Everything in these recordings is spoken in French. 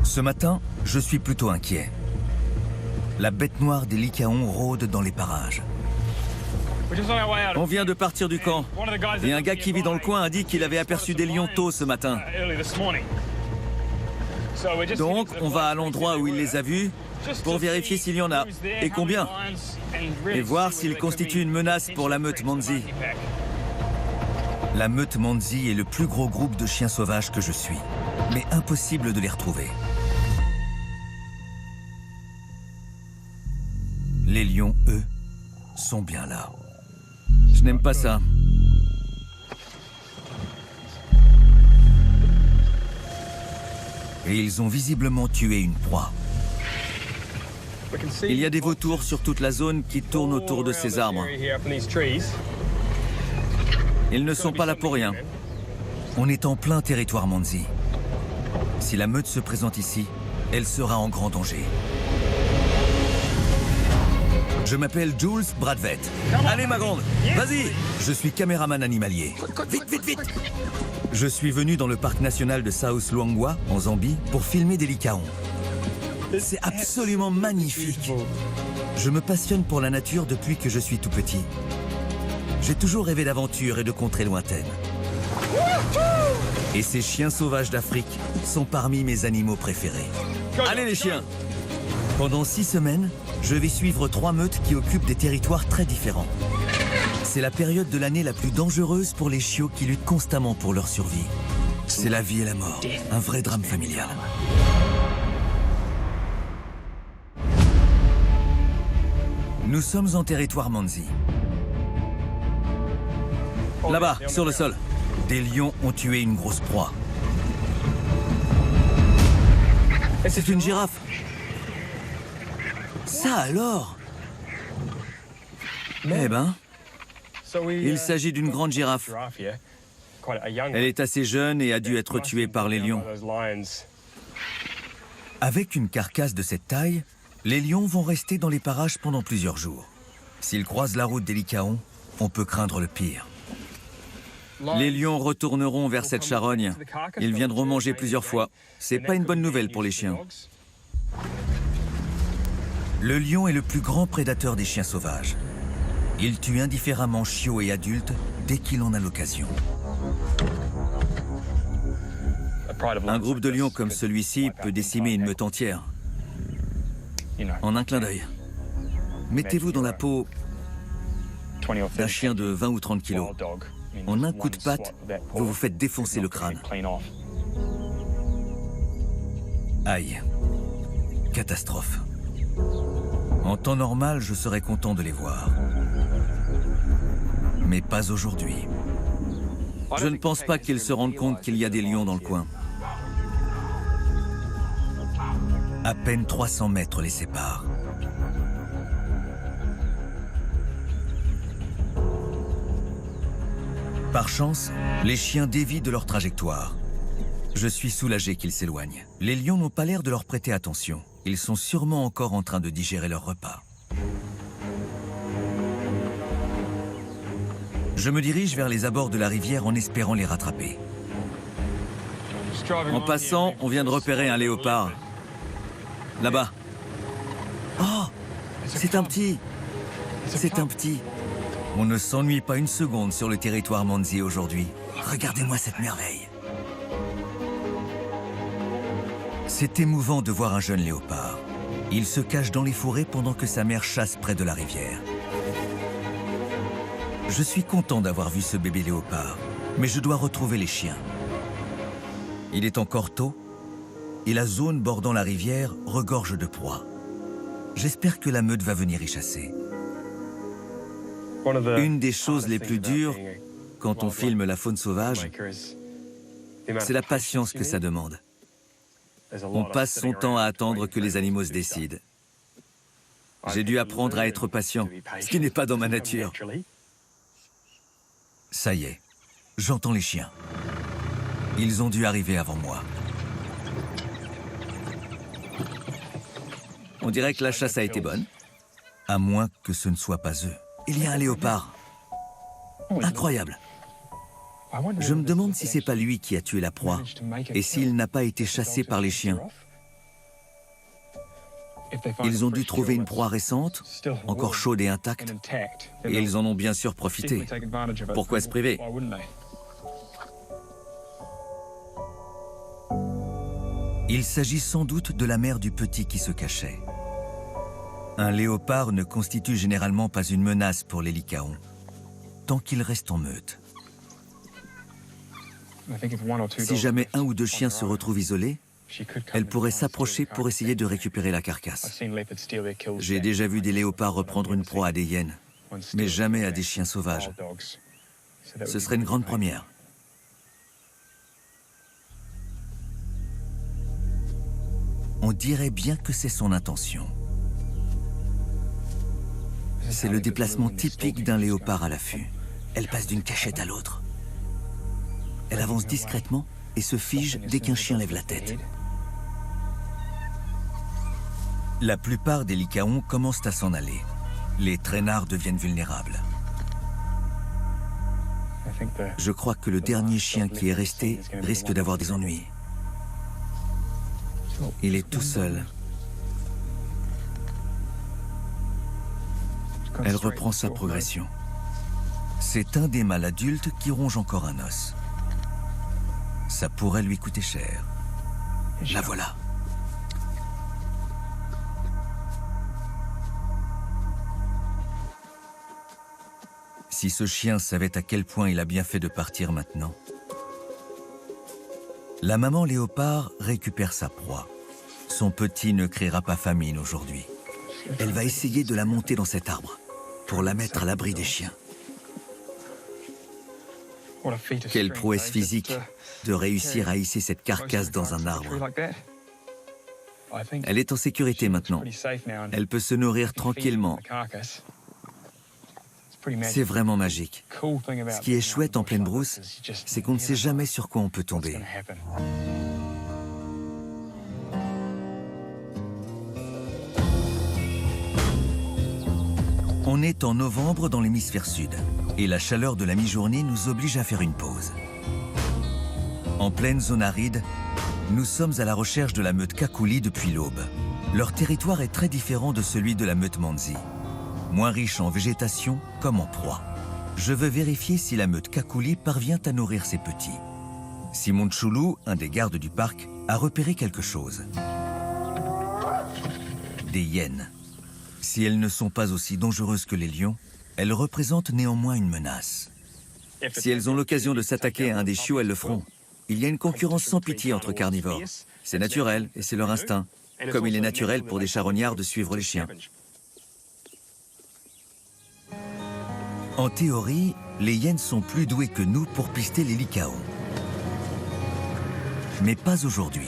Ce matin, je suis plutôt inquiet. La bête noire des Lycaons rôde dans les parages. On vient de partir du camp. Et un gars qui vit dans le coin a dit qu'il avait aperçu des lions tôt ce matin. Donc, on va à l'endroit où il les a vus pour vérifier s'il y en a et combien. Et voir s'ils constituent une menace pour la meute Manzi. La meute Manzi est le plus gros groupe de chiens sauvages que je suis. Mais impossible de les retrouver. Les lions, eux, sont bien là. Je n'aime pas ça. Et ils ont visiblement tué une proie. Il y a des vautours sur toute la zone qui tournent autour de ces arbres. Ils ne sont pas là pour rien. On est en plein territoire Manzi. Si la meute se présente ici, elle sera en grand danger. Je m'appelle Jules Bradvet. Allez, ma grande, vas-y! Je suis caméraman animalier. Vite, vite, vite! Je suis venu dans le parc national de South Luangwa, en Zambie, pour filmer des Lycaons. C'est absolument magnifique. Je me passionne pour la nature depuis que je suis tout petit. J'ai toujours rêvé d'aventure et de contrées lointaines. Et ces chiens sauvages d'Afrique sont parmi mes animaux préférés. Allez, les chiens! Pendant 6 semaines, je vais suivre 3 meutes qui occupent des territoires très différents. C'est la période de l'année la plus dangereuse pour les chiots qui luttent constamment pour leur survie. C'est la vie et la mort, un vrai drame familial. Nous sommes en territoire Manzi. Là-bas, sur le sol. Des lions ont tué une grosse proie. C'est une girafe. Ça alors? Eh ben, Il s'agit d'une grande girafe. Elle est assez jeune et a dû être tuée par les lions. avec une carcasse de cette taille, les lions vont rester dans les parages pendant plusieurs jours. S'ils croisent la route des Lycaons, on peut craindre le pire. Les lions retourneront vers cette charogne. Ils viendront manger plusieurs fois. C'est pas une bonne nouvelle pour les chiens. Le lion est le plus grand prédateur des chiens sauvages. Il tue indifféremment chiots et adultes dès qu'il en a l'occasion. Un groupe de lions comme celui-ci peut décimer une meute entière. En un clin d'œil. Mettez-vous dans la peau d'un chien de 20 ou 30 kilos. En un coup de patte, vous vous faites défoncer le crâne. Aïe. Catastrophe. En temps normal, je serais content de les voir. Mais pas aujourd'hui. Je ne pense pas qu'ils se rendent compte qu'il y a des lions dans le coin. À peine 300 mètres les séparent. Par chance, les chiens dévient de leur trajectoire. Je suis soulagé qu'ils s'éloignent. Les lions n'ont pas l'air de leur prêter attention. Ils sont sûrement encore en train de digérer leur repas. Je me dirige vers les abords de la rivière en espérant les rattraper. En passant, on vient de repérer un léopard. Là-bas. Oh, c'est un petit. C'est un petit. On ne s'ennuie pas une seconde sur le territoire Manzi aujourd'hui. Regardez-moi cette merveille. C'est émouvant de voir un jeune léopard. Il se cache dans les forêts pendant que sa mère chasse près de la rivière. Je suis content d'avoir vu ce bébé léopard, mais je dois retrouver les chiens. Il est encore tôt, et la zone bordant la rivière regorge de proies. J'espère que la meute va venir y chasser. Une des choses les plus dures quand on filme la faune sauvage, c'est la patience que ça demande. On passe son temps à attendre que les animaux se décident. J'ai dû apprendre à être patient, ce qui n'est pas dans ma nature. Ça y est, j'entends les chiens. Ils ont dû arriver avant moi. On dirait que la chasse a été bonne. À moins que ce ne soit pas eux. Il y a un léopard. Incroyable. Je me demande si c'est pas lui qui a tué la proie et s'il n'a pas été chassé par les chiens. Ils ont dû trouver une proie récente, encore chaude et intacte, et ils en ont bien sûr profité. Pourquoi se priver? Il s'agit sans doute de la mère du petit qui se cachait. Un léopard ne constitue généralement pas une menace pour les lycaons, tant qu'il reste en meute. Si jamais un ou deux chiens se retrouvent isolés, elle pourrait s'approcher pour essayer de récupérer la carcasse. J'ai déjà vu des léopards reprendre une proie à des hyènes, mais jamais à des chiens sauvages. Ce serait une grande première. On dirait bien que c'est son intention. C'est le déplacement typique d'un léopard à l'affût. Elle passe d'une cachette à l'autre. Elle avance discrètement et se fige dès qu'un chien lève la tête. La plupart des lycaons commencent à s'en aller. Les traînards deviennent vulnérables. Je crois que le dernier chien qui est resté risque d'avoir des ennuis. Il est tout seul. Elle reprend sa progression. C'est un des mâles adultes qui ronge encore un os. Ça pourrait lui coûter cher. La voilà. Si ce chien savait à quel point il a bien fait de partir maintenant. La maman léopard récupère sa proie. Son petit ne criera pas famine aujourd'hui. Elle va essayer de la monter dans cet arbre pour la mettre à l'abri des chiens. Quelle prouesse physique de réussir à hisser cette carcasse dans un arbre. Elle est en sécurité maintenant. Elle peut se nourrir tranquillement. C'est vraiment magique. Ce qui est chouette en pleine brousse, c'est qu'on ne sait jamais sur quoi on peut tomber. On est en novembre dans l'hémisphère sud, et la chaleur de la mi-journée nous oblige à faire une pause. En pleine zone aride, nous sommes à la recherche de la meute Kakuli depuis l'aube. Leur territoire est très différent de celui de la meute Manzi. Moins riche en végétation comme en proie. Je veux vérifier si la meute Kakuli parvient à nourrir ses petits. Simon Tchoulou, un des gardes du parc, a repéré quelque chose. Des hyènes. Si elles ne sont pas aussi dangereuses que les lions, elles représentent néanmoins une menace. Si elles ont l'occasion de s'attaquer à un des chiots, elles le feront. Il y a une concurrence sans pitié entre carnivores. C'est naturel et c'est leur instinct, comme il est naturel pour des charognards de suivre les chiens. En théorie, les hyènes sont plus douées que nous pour pister les lycaons. Mais pas aujourd'hui.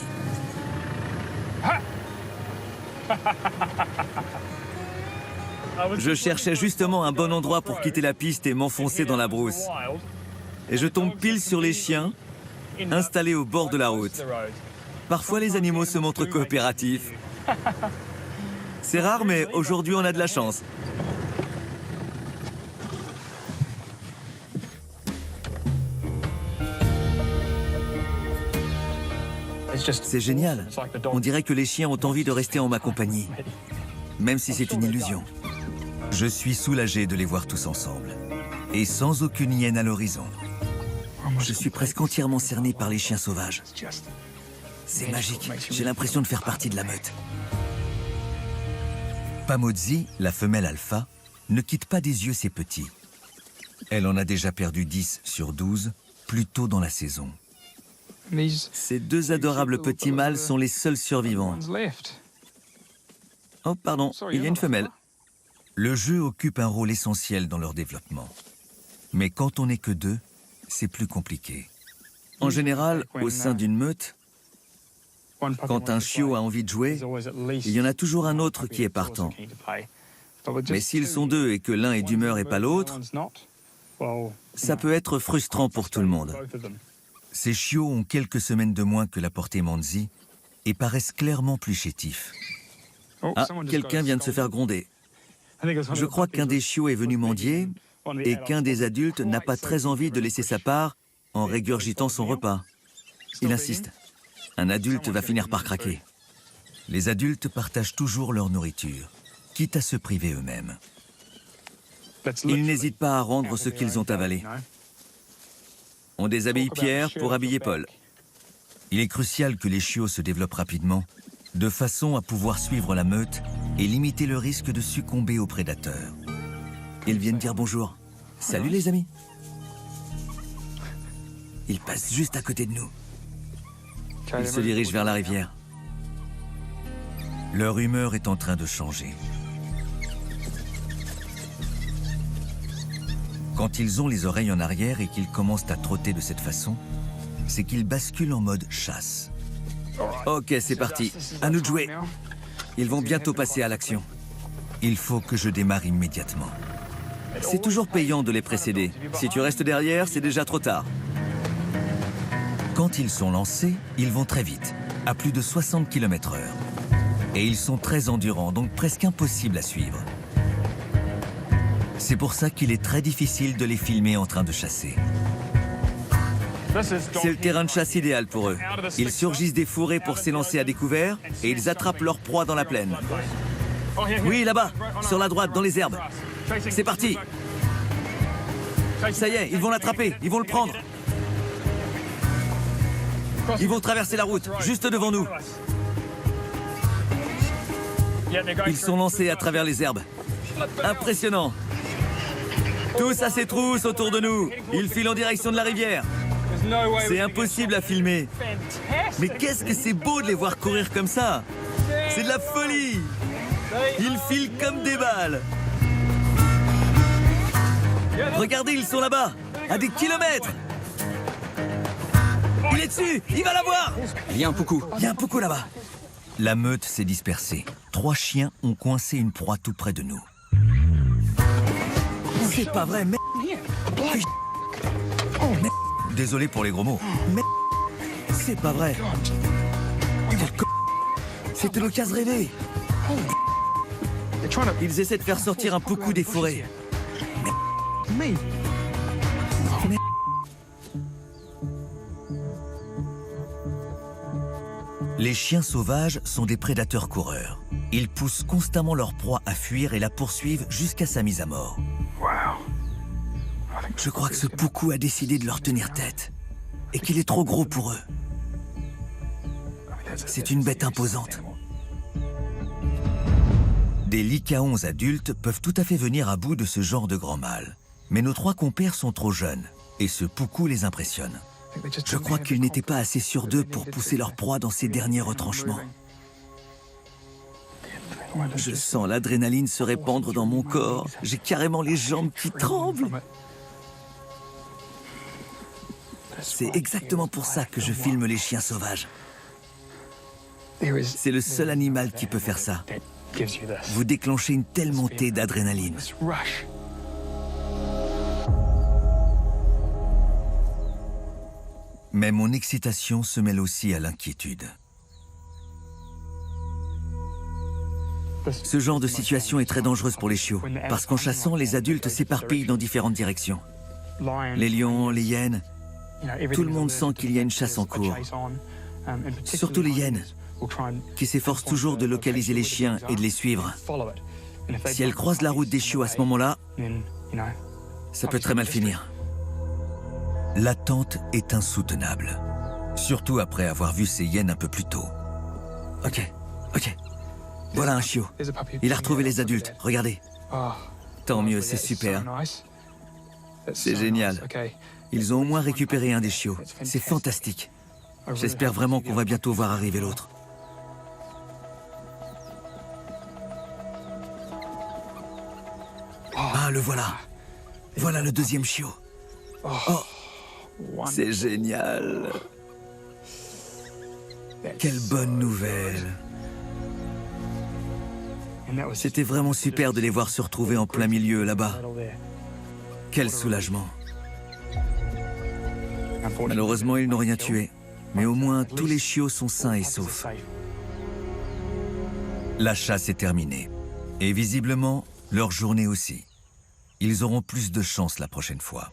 Je cherchais justement un bon endroit pour quitter la piste et m'enfoncer dans la brousse. Et je tombe pile sur les chiens, installés au bord de la route. Parfois, les animaux se montrent coopératifs. C'est rare, mais aujourd'hui, on a de la chance. C'est génial. On dirait que les chiens ont envie de rester en ma compagnie, même si c'est une illusion. Je suis soulagé de les voir tous ensemble, et sans aucune hyène à l'horizon. Je suis presque entièrement cerné par les chiens sauvages. C'est magique, j'ai l'impression de faire partie de la meute. Pamodzi, la femelle alpha, ne quitte pas des yeux ses petits. Elle en a déjà perdu 10 sur 12, plus tôt dans la saison. Ces deux adorables petits mâles sont les seuls survivants. Oh, pardon, il y a une femelle. Le jeu occupe un rôle essentiel dans leur développement. Mais quand on n'est que deux, c'est plus compliqué. En général, au sein d'une meute, quand un chiot a envie de jouer, il y en a toujours un autre qui est partant. Mais s'ils sont deux et que l'un est d'humeur et pas l'autre, ça peut être frustrant pour tout le monde. Ces chiots ont quelques semaines de moins que la portée Manzi et paraissent clairement plus chétifs. Ah, quelqu'un vient de se faire gronder. Je crois qu'un des chiots est venu mendier et qu'un des adultes n'a pas très envie de laisser sa part en régurgitant son repas. Il insiste. Un adulte va finir par craquer. Les adultes partagent toujours leur nourriture, quitte à se priver eux-mêmes. Ils n'hésitent pas à rendre ce qu'ils ont avalé. On déshabille Pierre pour habiller Paul. Il est crucial que les chiots se développent rapidement, de façon à pouvoir suivre la meute et limiter le risque de succomber aux prédateurs. Ils viennent dire bonjour. Salut les amis. Ils passent juste à côté de nous. Ils se dirigent vers la rivière. Leur humeur est en train de changer. Quand ils ont les oreilles en arrière et qu'ils commencent à trotter de cette façon, c'est qu'ils basculent en mode chasse. Ok, c'est parti. À nous de jouer. Ils vont bientôt passer à l'action. Il faut que je démarre immédiatement. C'est toujours payant de les précéder. Si tu restes derrière, c'est déjà trop tard. Quand ils sont lancés, ils vont très vite, à plus de 60 km/h. Et ils sont très endurants, donc presque impossible à suivre. C'est pour ça qu'il est très difficile de les filmer en train de chasser. C'est le terrain de chasse idéal pour eux. Ils surgissent des fourrés pour s'élancer à découvert et ils attrapent leur proie dans la plaine. Oui, là-bas, sur la droite, dans les herbes. C'est parti. Ça y est, ils vont l'attraper, ils vont le prendre. Ils vont traverser la route, juste devant nous. Ils sont lancés à travers les herbes. Impressionnant. Tous à ces trousses autour de nous. Ils filent en direction de la rivière. C'est impossible à filmer. Mais qu'est-ce que c'est beau de les voir courir comme ça. C'est de la folie. Ils filent comme des balles. Regardez, ils sont là-bas, à des kilomètres. Il est dessus, il va l'avoir. Il y a un poucou. Il y a un poucou là-bas. La meute s'est dispersée. 3 chiens ont coincé une proie tout près de nous. C'est pas vrai, mais... Désolé pour les gros mots. Mais... C'est pas vrai. C'était l'occasion rêvée. Ils essaient de faire sortir un poucou des forêts. Mais... Les chiens sauvages sont des prédateurs coureurs. Ils poussent constamment leur proie à fuir et la poursuivent jusqu'à sa mise à mort. Je crois que ce poucou a décidé de leur tenir tête et qu'il est trop gros pour eux. C'est une bête imposante. Des lycaons adultes peuvent tout à fait venir à bout de ce genre de grand mâle. Mais nos 3 compères sont trop jeunes et ce poucou les impressionne. Je crois qu'ils n'étaient pas assez sûrs d'eux pour pousser leur proie dans ces derniers retranchements. Je sens l'adrénaline se répandre dans mon corps. J'ai carrément les jambes qui tremblent. C'est exactement pour ça que je filme les chiens sauvages. C'est le seul animal qui peut faire ça. Vous déclenchez une telle montée d'adrénaline. Mais mon excitation se mêle aussi à l'inquiétude. Ce genre de situation est très dangereuse pour les chiots, parce qu'en chassant, les adultes s'éparpillent dans différentes directions. Les lions, les hyènes, tout le monde sent qu'il y a une chasse en cours. Surtout les hyènes, qui s'efforcent toujours de localiser les chiens et de les suivre. Si elles croisent la route des chiots à ce moment-là, ça peut très mal finir. L'attente est insoutenable, surtout après avoir vu ces hyènes un peu plus tôt. Ok. Voilà un chiot. Il a retrouvé les adultes, regardez. Tant mieux, c'est super. C'est génial. Ils ont au moins récupéré un des chiots. C'est fantastique. J'espère vraiment qu'on va bientôt voir arriver l'autre. Ah, le voilà. Voilà le deuxième chiot. Oh, c'est génial. Quelle bonne nouvelle. C'était vraiment super de les voir se retrouver en plein milieu là-bas. Quel soulagement. Malheureusement, ils n'ont rien tué. Mais au moins, tous les chiots sont sains et saufs. La chasse est terminée. Et visiblement, leur journée aussi. Ils auront plus de chance la prochaine fois.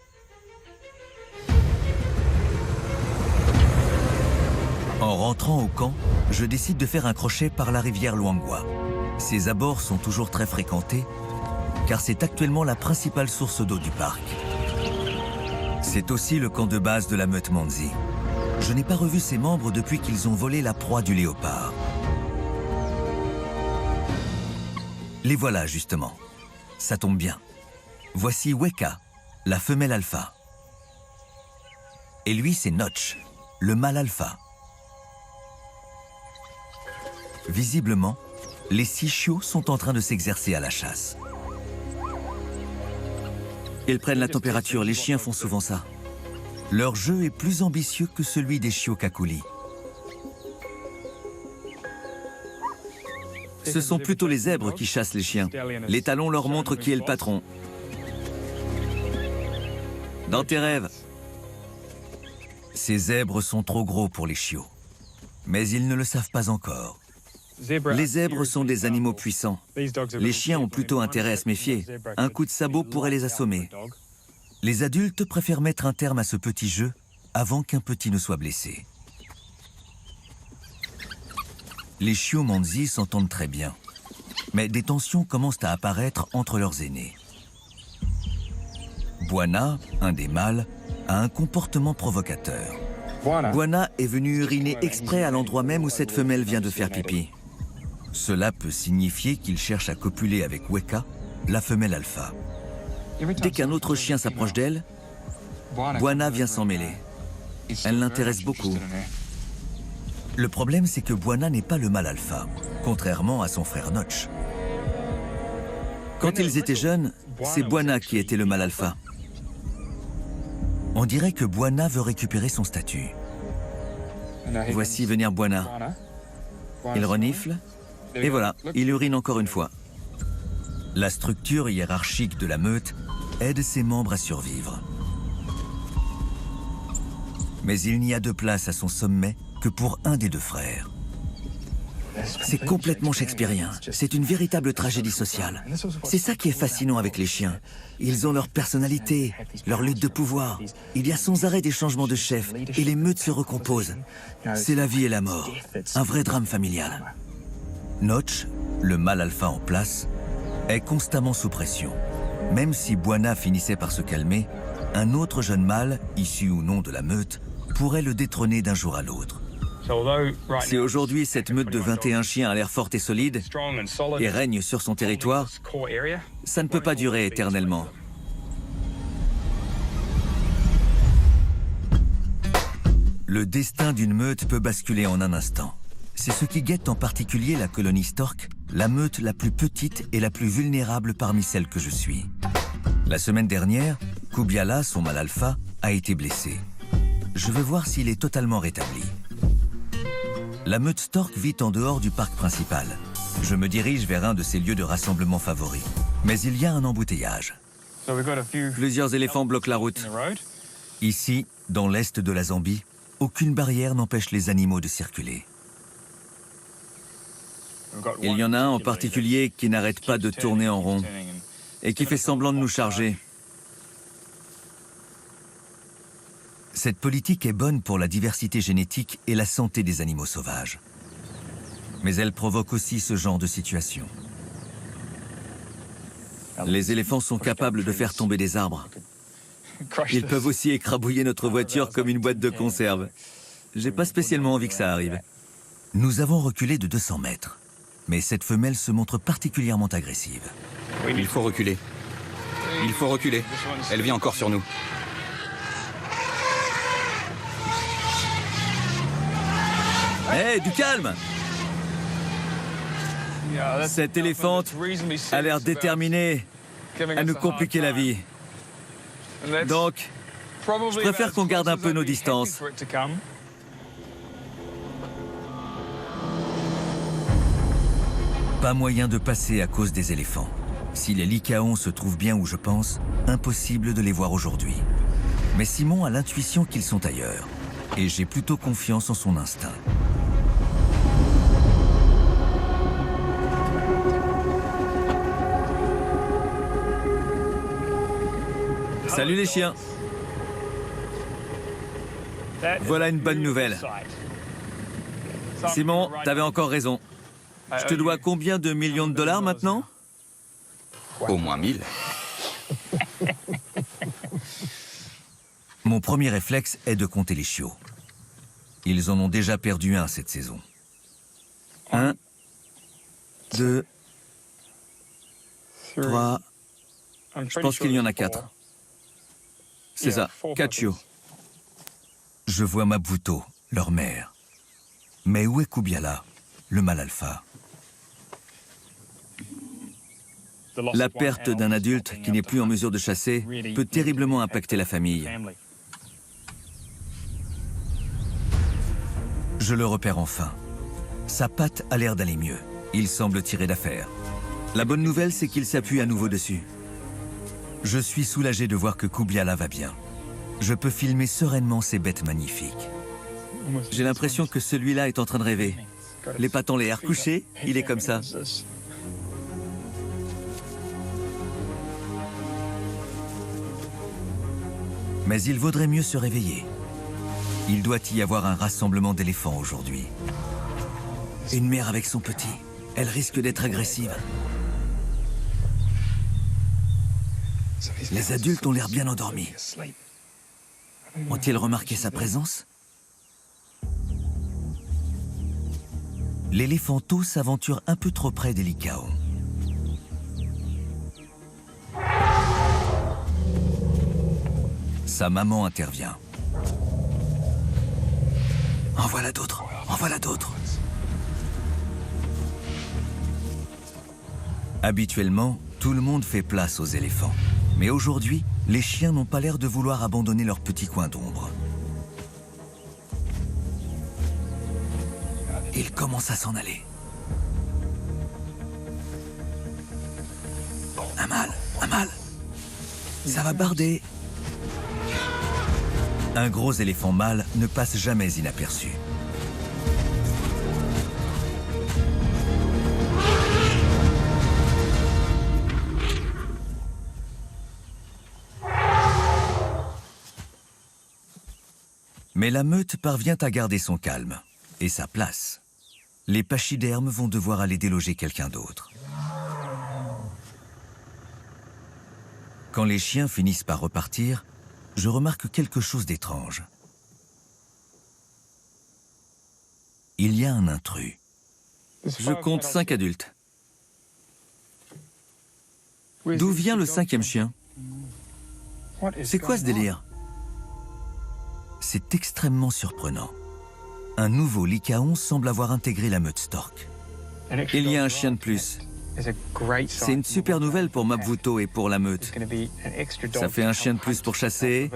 En rentrant au camp, je décide de faire un crochet par la rivière Luangwa. Ses abords sont toujours très fréquentés, car c'est actuellement la principale source d'eau du parc. C'est aussi le camp de base de la meute Manzi. Je n'ai pas revu ses membres depuis qu'ils ont volé la proie du léopard. Les voilà justement. Ça tombe bien. Voici Weka, la femelle alpha. Et lui, c'est Notch, le mâle alpha. Visiblement, les 6 chiots sont en train de s'exercer à la chasse. Ils prennent la température, les chiens font souvent ça. Leur jeu est plus ambitieux que celui des chiots Kakuli. Ce sont plutôt les zèbres qui chassent les chiens. Les talons leur montrent qui est le patron. Dans tes rêves. Ces zèbres sont trop gros pour les chiots. Mais ils ne le savent pas encore. Les zèbres sont des animaux puissants. Les chiens ont plutôt intérêt à se méfier. Un coup de sabot pourrait les assommer. Les adultes préfèrent mettre un terme à ce petit jeu avant qu'un petit ne soit blessé. Les chiots Manzi s'entendent très bien. Mais des tensions commencent à apparaître entre leurs aînés. Bwana, un des mâles, a un comportement provocateur. Bwana est venu uriner exprès à l'endroit même où cette femelle vient de faire pipi. Cela peut signifier qu'il cherche à copuler avec Weka, la femelle alpha. Dès qu'un autre chien s'approche d'elle, Bwana vient s'en mêler. Elle l'intéresse beaucoup. Le problème, c'est que Bwana n'est pas le mâle alpha, contrairement à son frère Notch. Quand ils étaient jeunes, c'est Bwana qui était le mâle alpha. On dirait que Bwana veut récupérer son statut. Voici venir Bwana. Il renifle, et voilà, il urine encore une fois. La structure hiérarchique de la meute aide ses membres à survivre. Mais il n'y a de place à son sommet que pour un des 2 frères. C'est complètement shakespearien. C'est une véritable tragédie sociale. C'est ça qui est fascinant avec les chiens. Ils ont leur personnalité, leur lutte de pouvoir. Il y a sans arrêt des changements de chef et les meutes se recomposent. C'est la vie et la mort. Un vrai drame familial. Notch, le mâle alpha en place, est constamment sous pression. Même si Bwana finissait par se calmer, un autre jeune mâle, issu ou non de la meute, pourrait le détrôner d'un jour à l'autre. Si aujourd'hui cette meute de 21 chiens a l'air forte et solide et règne sur son territoire, ça ne peut pas durer éternellement. Le destin d'une meute peut basculer en un instant. C'est ce qui guette en particulier la colonie Stork, la meute la plus petite et la plus vulnérable parmi celles que je suis. La semaine dernière, Kubiala, son mâle alpha, a été blessé. Je veux voir s'il est totalement rétabli. La meute Stork vit en dehors du parc principal. Je me dirige vers un de ses lieux de rassemblement favoris. Mais il y a un embouteillage. Plusieurs éléphants bloquent la route. Ici, dans l'est de la Zambie, aucune barrière n'empêche les animaux de circuler. Il y en a un en particulier qui n'arrête pas de tourner en rond et qui fait semblant de nous charger. Cette politique est bonne pour la diversité génétique et la santé des animaux sauvages. Mais elle provoque aussi ce genre de situation. Les éléphants sont capables de faire tomber des arbres. Ils peuvent aussi écrabouiller notre voiture comme une boîte de conserve. J'ai pas spécialement envie que ça arrive. Nous avons reculé de 200 mètres. Mais cette femelle se montre particulièrement agressive. Il faut reculer. Il faut reculer. Elle vient encore sur nous. Hé, du calme! Cette éléphante a l'air déterminée à nous compliquer la vie. Donc, je préfère qu'on garde un peu nos distances. Pas moyen de passer à cause des éléphants. Si les lycaons se trouvent bien où je pense, impossible de les voir aujourd'hui. Mais Simon a l'intuition qu'ils sont ailleurs. Et j'ai plutôt confiance en son instinct. Salut les chiens. Voilà une bonne nouvelle. Simon, t'avais encore raison. Je te dois combien de millions de dollars maintenant? Au moins 1000. Mon premier réflexe est de compter les chiots. Ils en ont déjà perdu un cette saison. 1, 2, 3... Je pense qu'il y en a 4. C'est ça, 4 chiots. Je vois Maputo, leur mère. Mais où est Kubiala, le mâle alpha? La perte d'un adulte qui n'est plus en mesure de chasser peut terriblement impacter la famille. Je le repère enfin. Sa patte a l'air d'aller mieux. Il semble tirer d'affaire. La bonne nouvelle, c'est qu'il s'appuie à nouveau dessus. Je suis soulagé de voir que Kubiala va bien. Je peux filmer sereinement ces bêtes magnifiques. J'ai l'impression que celui-là est en train de rêver. Les pattes en l'air, couché, il est comme ça. Mais il vaudrait mieux se réveiller. Il doit y avoir un rassemblement d'éléphants aujourd'hui. Une mère avec son petit. Elle risque d'être agressive. Les adultes ont l'air bien endormis. Ont-ils remarqué sa présence? L'éléphanto s'aventure un peu trop près des licaons. Sa maman intervient. En voilà d'autres, en voilà d'autres. Habituellement, tout le monde fait place aux éléphants. Mais aujourd'hui, les chiens n'ont pas l'air de vouloir abandonner leur petit coin d'ombre. Ils commencent à s'en aller. Un mâle, un mâle. Ça va barder. Un gros éléphant mâle ne passe jamais inaperçu. Mais la meute parvient à garder son calme et sa place. Les pachydermes vont devoir aller déloger quelqu'un d'autre. Quand les chiens finissent par repartir, je remarque quelque chose d'étrange. Il y a un intrus. Je compte 5 adultes. D'où vient le 5e chien? C'est quoi ce délire? C'est extrêmement surprenant. Un nouveau lycaon semble avoir intégré la meute stork. Il y a un chien de plus. C'est une super nouvelle pour Maputo et pour la meute. Ça fait un chien de plus pour chasser,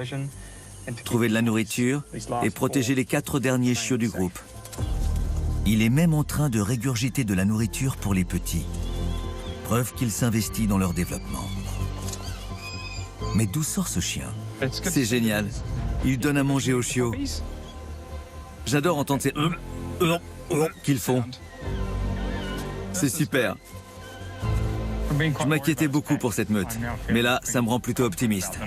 trouver de la nourriture et protéger les 4 derniers chiots du groupe. Il est même en train de régurgiter de la nourriture pour les petits. Preuve qu'il s'investit dans leur développement. Mais d'où sort ce chien? C'est génial. Il donne à manger aux chiots. J'adore entendre ces qu'ils font. C'est super. Je m'inquiétais beaucoup pour cette meute, mais là, ça me rend plutôt optimiste.